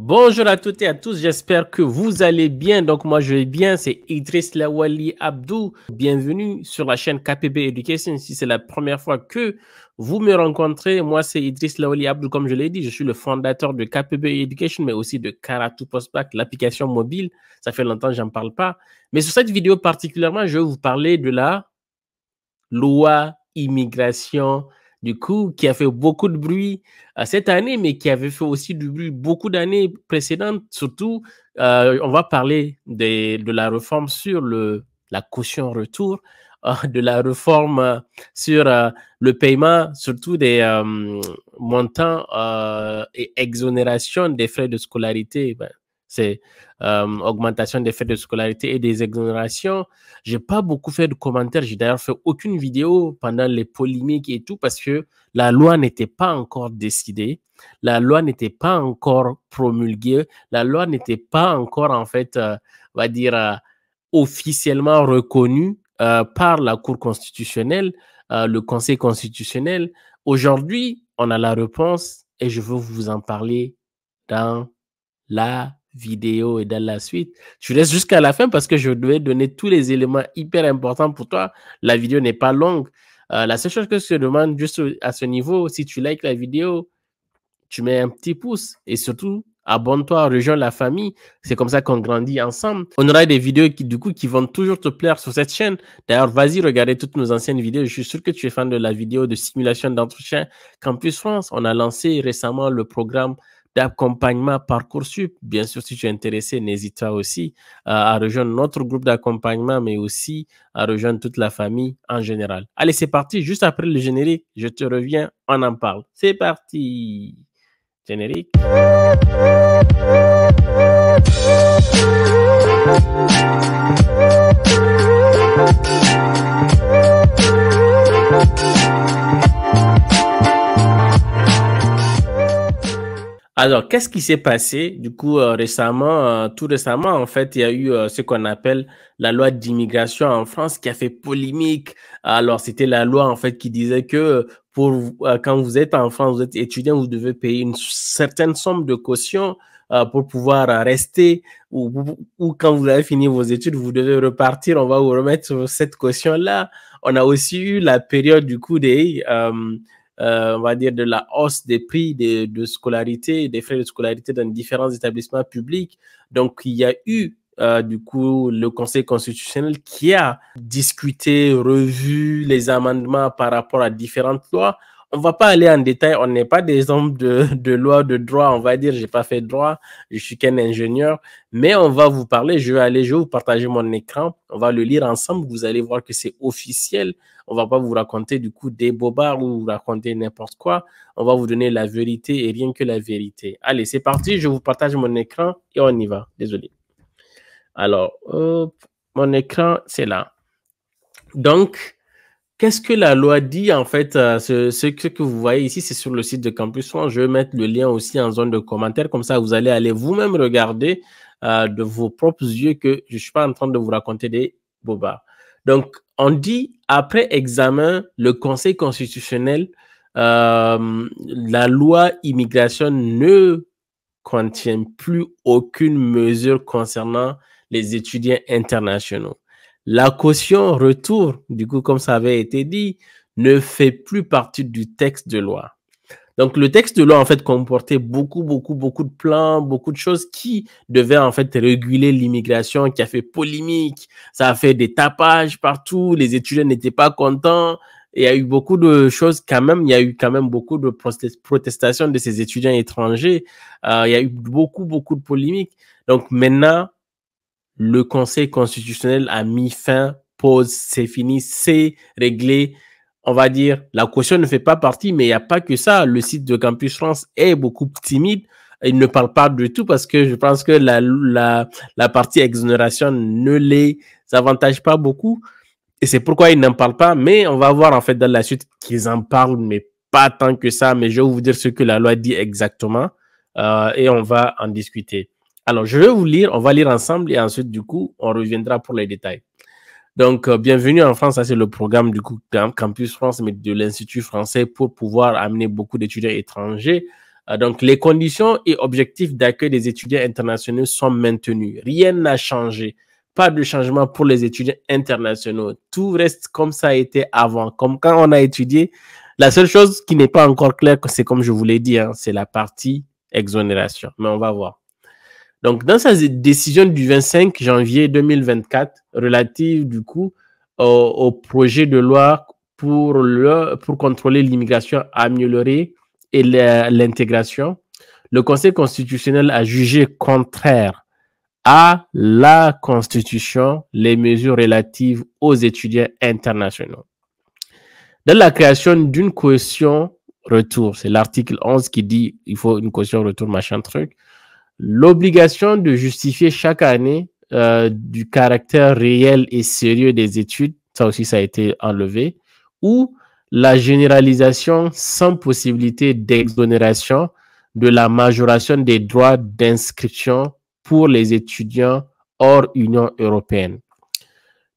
Bonjour à toutes et à tous, j'espère que vous allez bien. Donc moi je vais bien, c'est Idriss Lawali Abdou. Bienvenue sur la chaîne KPB Education. Si c'est la première fois que vous me rencontrez, moi c'est Idriss Lawali Abdou, comme je l'ai dit, je suis le fondateur de KPB Education, mais aussi de Karatu Postbac, l'application mobile. Ça fait longtemps que j'en parle pas. Mais sur cette vidéo particulièrement, je vais vous parler de la loi immigration, du coup, qui a fait beaucoup de bruit cette année, mais qui avait fait aussi du bruit beaucoup d'années précédentes. Surtout, on va parler de la réforme sur la caution retour, de la réforme sur le paiement, surtout des montants et exonération des frais de scolarité. Ben, c'est augmentation des frais de scolarité et des exonérations. J'ai pas beaucoup fait de commentaires. J'ai d'ailleurs fait aucune vidéo pendant les polémiques et tout parce que la loi n'était pas encore décidée. La loi n'était pas encore promulguée. La loi n'était pas encore, en fait, on va dire, officiellement reconnue par la Cour constitutionnelle, le Conseil constitutionnel. Aujourd'hui, on a la réponse et je veux vous en parler dans la vidéo et dans la suite. Je laisse jusqu'à la fin parce que je devais donner tous les éléments hyper importants pour toi. La vidéo n'est pas longue. La seule chose que je te demande juste à ce niveau, si tu likes la vidéo, tu mets un petit pouce et surtout, abonne-toi, rejoins la famille. C'est comme ça qu'on grandit ensemble. On aura des vidéos qui vont toujours te plaire sur cette chaîne. D'ailleurs, vas-y, regarder toutes nos anciennes vidéos. Je suis sûr que tu es fan de la vidéo de simulation d'entretien Campus France. On a lancé récemment le programme d'accompagnement Parcoursup. Bien sûr, si tu es intéressé, n'hésite pas aussi à rejoindre notre groupe d'accompagnement, mais aussi à rejoindre toute la famille en général. Allez, c'est parti. Juste après le générique, je te reviens, on en parle. C'est parti. Générique. Alors, qu'est-ce qui s'est passé? Du coup, récemment, tout récemment, en fait, il y a eu ce qu'on appelle la loi d'immigration en France qui a fait polémique. Alors, c'était la loi, en fait, qui disait que quand vous êtes en France, vous êtes étudiant, vous devez payer une certaine somme de caution pour pouvoir rester ou quand vous avez fini vos études, vous devez repartir. On va vous remettre cette caution-là. On a aussi eu la période, du coup, on va dire, de la hausse des prix de scolarité, des frais de scolarité dans différents établissements publics. Donc, il y a eu, du coup, le Conseil constitutionnel qui a discuté, revu les amendements par rapport à différentes lois. On va pas aller en détail, on n'est pas des hommes de loi, de droit, on va dire, j'ai pas fait de droit, je suis qu'un ingénieur, mais on va vous parler, je vais vous partager mon écran, on va le lire ensemble, vous allez voir que c'est officiel. On va pas vous raconter du coup des bobards ou vous raconter n'importe quoi. On va vous donner la vérité et rien que la vérité. Allez, c'est parti. Je vous partage mon écran et on y va. Désolé. Alors, hop, mon écran, c'est là. Donc, qu'est-ce que la loi dit en fait? Ce que vous voyez ici, c'est sur le site de Campus France. Je vais mettre le lien aussi en zone de commentaires. Comme ça, vous allez aller vous-même regarder de vos propres yeux que je suis pas en train de vous raconter des bobards. Donc, on dit, après examen, le Conseil constitutionnel, la loi immigration ne contient plus aucune mesure concernant les étudiants internationaux. La caution retour, du coup, comme ça avait été dit, ne fait plus partie du texte de loi. Donc, le texte de loi, en fait, comportait beaucoup de plans, beaucoup de choses qui devaient, en fait, réguler l'immigration, qui a fait polémique. Ça a fait des tapages partout. Les étudiants n'étaient pas contents. Il y a eu beaucoup de choses quand même. Il y a eu quand même beaucoup de protestations de ces étudiants étrangers. Il y a eu beaucoup de polémiques. Donc, maintenant, le Conseil constitutionnel a mis fin, pause, c'est fini, c'est réglé. On va dire, la caution ne fait pas partie, mais il n'y a pas que ça. Le site de Campus France est beaucoup timide. Il ne parle pas du tout parce que je pense que la partie exonération ne les avantage pas beaucoup. Et c'est pourquoi ils n'en parlent pas. Mais on va voir en fait dans la suite qu'ils en parlent, mais pas tant que ça. Mais je vais vous dire ce que la loi dit exactement et on va en discuter. Alors, je vais vous lire, on va lire ensemble et ensuite, du coup, on reviendra pour les détails. Donc, bienvenue en France, ça c'est le programme du coup Campus France, mais de l'Institut français pour pouvoir amener beaucoup d'étudiants étrangers Donc, les conditions et objectifs d'accueil des étudiants internationaux sont maintenus. Rien n'a changé. Pas de changement pour les étudiants internationaux. Tout reste comme ça a été avant. Comme quand on a étudié, la seule chose qui n'est pas encore claire, c'est comme je vous l'ai dit, hein, c'est la partie exonération. Mais on va voir. Donc, dans sa décision du 25 janvier 2024, relative du coup au projet de loi pour contrôler l'immigration améliorée et l'intégration, le Conseil constitutionnel a jugé contraire à la Constitution les mesures relatives aux étudiants internationaux. Dans la création d'une caution retour, c'est l'article 11 qui dit il faut une caution retour, machin truc, l'obligation de justifier chaque année du caractère réel et sérieux des études, ça aussi ça a été enlevé, ou la généralisation sans possibilité d'exonération de la majoration des droits d'inscription pour les étudiants hors Union européenne.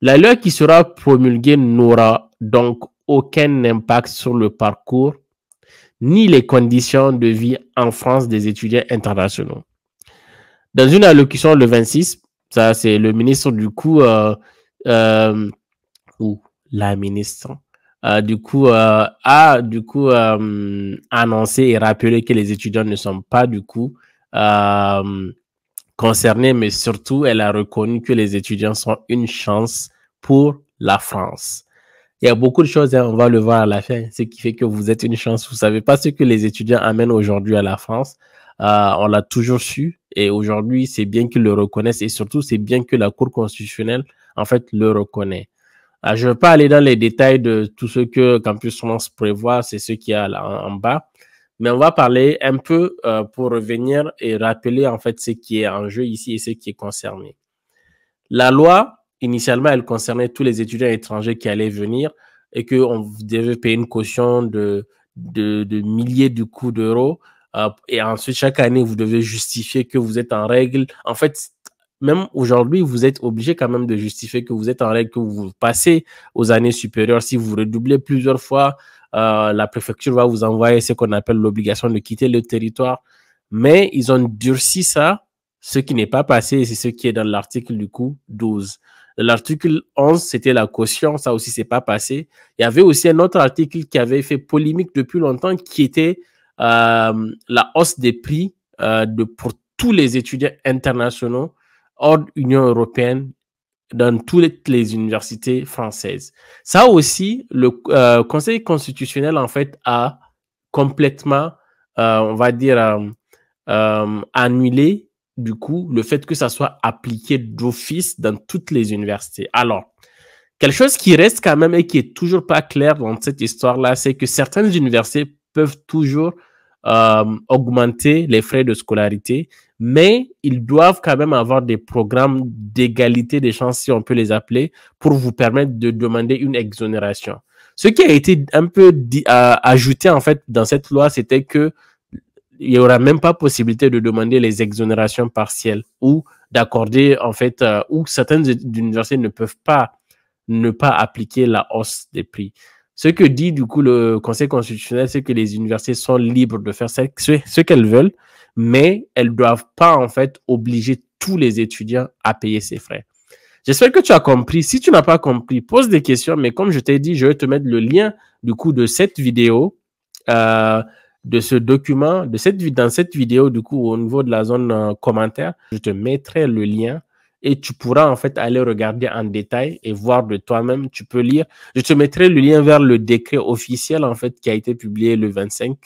La loi qui sera promulguée n'aura donc aucun impact sur le parcours ni les conditions de vie en France des étudiants internationaux. Dans une allocution le 26, ça c'est le ministre du coup, ou la ministre, a annoncé et rappelé que les étudiants ne sont pas du coup concernés, mais surtout elle a reconnu que les étudiants sont une chance pour la France. Il y a beaucoup de choses, hein, on va le voir à la fin, ce qui fait que vous êtes une chance. Vous savez pas ce que les étudiants amènent aujourd'hui à la France. On l'a toujours su et aujourd'hui, c'est bien qu'ils le reconnaissent et surtout, c'est bien que la Cour constitutionnelle, en fait, le reconnaît. Je ne veux pas aller dans les détails de tout ce que Campus France prévoit, c'est ce qu'il y a là en bas, mais on va parler un peu pour revenir et rappeler en fait ce qui est en jeu ici et ce qui est concerné. La loi, initialement, elle concernait tous les étudiants étrangers qui allaient venir et qu'on devait payer une caution de milliers de coûts d'euros. Et ensuite, chaque année, vous devez justifier que vous êtes en règle. En fait, même aujourd'hui, vous êtes obligé quand même de justifier que vous êtes en règle, que vous passez aux années supérieures. Si vous redoublez plusieurs fois, la préfecture va vous envoyer ce qu'on appelle l'obligation de quitter le territoire. Mais ils ont durci ça. Ce qui n'est pas passé, c'est ce qui est dans l'article du coup 12. L'article 11, c'était la caution, ça aussi c'est pas passé. Il y avait aussi un autre article qui avait fait polémique depuis longtemps, qui était la hausse des prix pour tous les étudiants internationaux hors Union européenne dans toutes les universités françaises. Ça aussi, le Conseil constitutionnel en fait a complètement, on va dire, annulé du coup, le fait que ça soit appliqué d'office dans toutes les universités. Alors, quelque chose qui reste quand même et qui est toujours pas clair dans cette histoire-là, c'est que certaines universités peuvent toujours augmenter les frais de scolarité, mais ils doivent quand même avoir des programmes d'égalité des chances, si on peut les appeler, pour vous permettre de demander une exonération. Ce qui a été un peu ajouté en fait dans cette loi, c'était que il n'y aura même pas possibilité de demander les exonérations partielles ou d'accorder, en fait, ou certaines universités ne peuvent pas ne pas appliquer la hausse des prix. Ce que dit, du coup, le Conseil constitutionnel, c'est que les universités sont libres de faire ce qu'elles veulent, mais elles ne doivent pas, en fait, obliger tous les étudiants à payer ces frais. J'espère que tu as compris. Si tu n'as pas compris, pose des questions, mais comme je t'ai dit, je vais te mettre le lien, du coup, de cette vidéo, de ce document, dans cette vidéo, du coup, au niveau de la zone commentaire, je te mettrai le lien et tu pourras en fait aller regarder en détail et voir de toi-même, tu peux lire. Je te mettrai le lien vers le décret officiel en fait qui a été publié le 25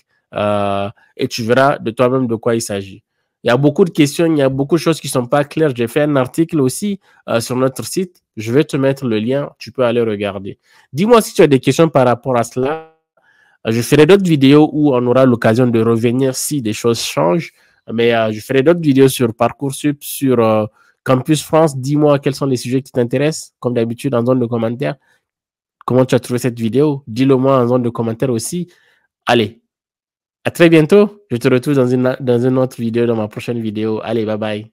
et tu verras de toi-même de quoi il s'agit. Il y a beaucoup de questions, il y a beaucoup de choses qui ne sont pas claires. J'ai fait un article aussi sur notre site. Je vais te mettre le lien, tu peux aller regarder. Dis-moi si tu as des questions par rapport à cela. Je ferai d'autres vidéos où on aura l'occasion de revenir si des choses changent. Mais je ferai d'autres vidéos sur Parcoursup, sur Campus France. Dis-moi quels sont les sujets qui t'intéressent, comme d'habitude, en zone de commentaires. Comment tu as trouvé cette vidéo? Dis-le moi en zone de commentaires aussi. Allez, à très bientôt. Je te retrouve dans une autre vidéo, dans ma prochaine vidéo. Allez, bye bye.